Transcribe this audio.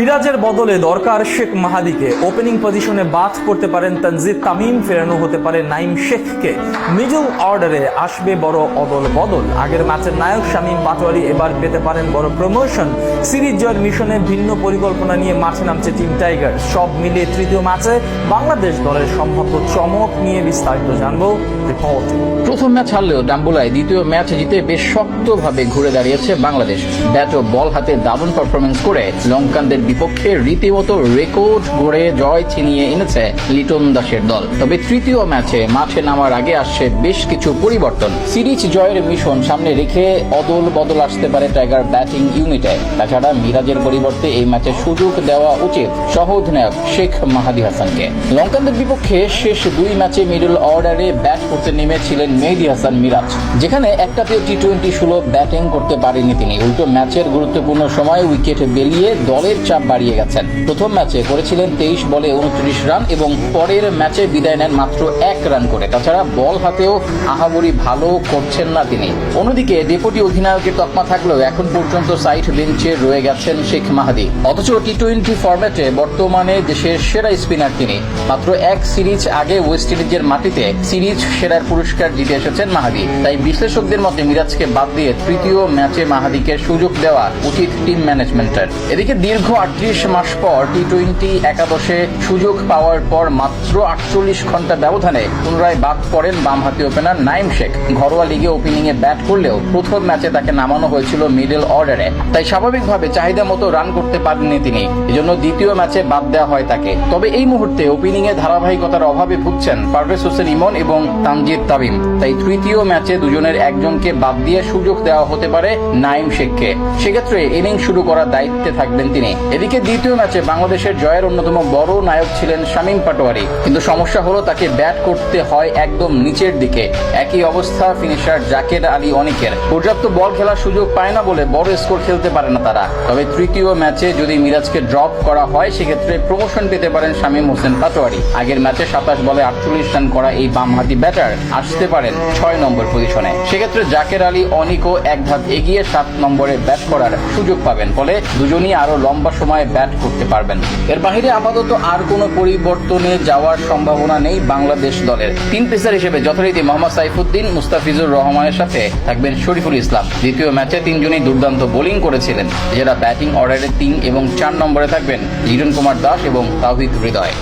মিরাজের বদলে দরকার শেখ মাহাদিকে। ওপেনিং পজিশনে বাদ করতে পারেন তানজিদ তামিম, ফেরানো হতে পারে নাইম শেখকে। মিডল অর্ডারে আসবে বড় অদল বদল। আগের ম্যাচের নায়ক শামীম পাটোয়ারি এবার পেতে পারেন বড় প্রমোশন। সিরিজ জয়ের মিশনে ভিন্ন পরিকল্পনা নিয়ে মাঠে নামছে টিম টাইগার। সব মিলিয়ে তৃতীয় ম্যাচে বাংলাদেশ দলের সম্ভাব্য চমক নিয়ে বিস্তারিত জানবো রিপোর্ট। প্রথম ম্যাচ হারলেও ডাম্বুলায় দ্বিতীয় ম্যাচ জিতে বেশ শক্তভাবে ঘুরে দাঁড়িয়েছে বাংলাদেশ। ব্যাট ও বল হাতে দারুণ পারফরমেন্স করে লঙ্কানদের বিপক্ষে রীতিমতো রেকর্ড গড়ে জয় ছিনিয়ে এনেছে লিটন দাসের দল। তবে তৃতীয় ম্যাচে মাঠে নামার আগে আসছে বেশ কিছু পরিবর্তন। সিরিজ জয়ের মিশন সামনে রেখে অদল বদল আসতে পারে টাইগার ব্যাটিং ইউনিটে। তাছাড়া মিরাজের পরিবর্তে এই ম্যাচে সুযোগ দেওয়া উচিত সহ-অধিনায়ক শেখ মাহাদি হাসানকে। লঙ্কানদের বিপক্ষে শেষ দুই ম্যাচে মিডল অর্ডারে ব্যাট করতে নেমেছিলেন মেহেদী হাসান মিরাজ, যেখানে একটাতেও টি-20 সুলভ ব্যাটিং করতে পারেনি তিনি। উল্টো ম্যাচের গুরুত্বপূর্ণ সময়ে উইকেট বেরিয়ে দলের চাপ বাড়িয়ে গেছেন। প্রথম ম্যাচে করেছিলেন 23 বলে 29 রান এবং পরের ম্যাচে বিদায় নেন মাত্র 1 রান করে। তাছাড়া বল হাতেও আহামরি ভালো করছেন না তিনি। অন্যদিকে ডেপুটি অধিনায়কের তকমা থাকলেও এখন পর্যন্ত সাইড বেঞ্চে রয়ে গেছেন শেখ মাহাদি। অথচ টি-20 ফরম্যাটে বর্তমানে দেশের সেরা স্পিনার তিনি। মাত্র এক সিরিজ আগে ওয়েস্ট ইন্ডিজের মাটিতে সিরিজ সেরার পুরস্কার জিতে এসেছেন মাহাদি। তাই বিশ্লেষকদের মতে মিরাজকে বাদ দিয়ে তৃতীয় ম্যাচে মাহাদিকে সুযোগ দেওয়া উচিত টিম ম্যানেজমেন্টের। এদিকে দীর্ঘ 38 মাস পর টি-20 একাদশে সুযোগ পাওয়ার পর মাত্র 48 ঘন্টা ব্যবধানে পুনরায় বাদ পড়েন বামহাতি ওপেনার নাইম শেখ। ঘরোয়া লিগে ওপেনিং এ ব্যাট করলেও প্রথম ম্যাচে তাকে নামানো হয়েছিল মিডল অর্ডারে। তাই স্বাভাবিকভাবে চাহিদা মতো রান করতে পারেননি তিনি, এজন্য দ্বিতীয় ম্যাচে বাদ দেওয়া হয় তাকে। তবে এই মুহূর্তে ওপেনিং এ ধারাবাহিকতার অভাবে ভুগছেন পারভেজ হোসেন ইমন এবং তানজিদ তামিম। তাই তৃতীয় ম্যাচে দুজনের একজনকে বাদ দিয়ে সুযোগ দেওয়া হতে পারে নাইম শেখকে। সেক্ষেত্রে ইনিংস শুরু করার দায়িত্বে থাকবেন তিনি। এদিকে দ্বিতীয় ম্যাচে বাংলাদেশের জয়ের অন্যতম বড় নায়ক ছিলেন শামীম পাটোয়ারি, কিন্তু সমস্যা হলো তাকে ব্যাট করতে হয় একদম নিচের দিকে। একই অবস্থা ফিনিশার জাকের আলী অনিকের। পর্যাপ্ত বল খেলার সুযোগ পায় না বলে বড় স্কোর খেলতে পারে না তারা। তবে তৃতীয় ম্যাচে যদি মিরাজকে ড্রপ করা হয় সেক্ষেত্রে প্রমোশন পেতে পারেন শামীম হোসেন পাটোয়ারি। আগের ম্যাচে 27 বলে 48 রান করা এই বামহাতি ব্যাটার আসতে পারেন 6 নম্বর পজিশনে। সেক্ষেত্রে জাকের আলী অনিকও এক ধাপ এগিয়ে 7 নম্বরে ব্যাট করার সুযোগ পাবেন, ফলে দুজনই আরো লম্বা সময় ব্যাট করতে পারবেন। এর বাইরে আপাতত আর কোনো পরিবর্তনে যাওয়ার সম্ভাবনা নেই বাংলাদেশ দলের। 3 পেসার হিসেবে যথারীতি মোহাম্মদ সাইফুদ্দিন, মুস্তাফিজুর রহমানের সাথে থাকবেন শরীফুল ইসলাম। দ্বিতীয় ম্যাচে 3 জনই দুর্দান্ত বোলিং করেছিলেন, যারা ব্যাটিং অর্ডারে 3 এবং 4 নম্বরে থাকবেন লিটন কুমার দাস এবং তাওহিদ হৃদয়।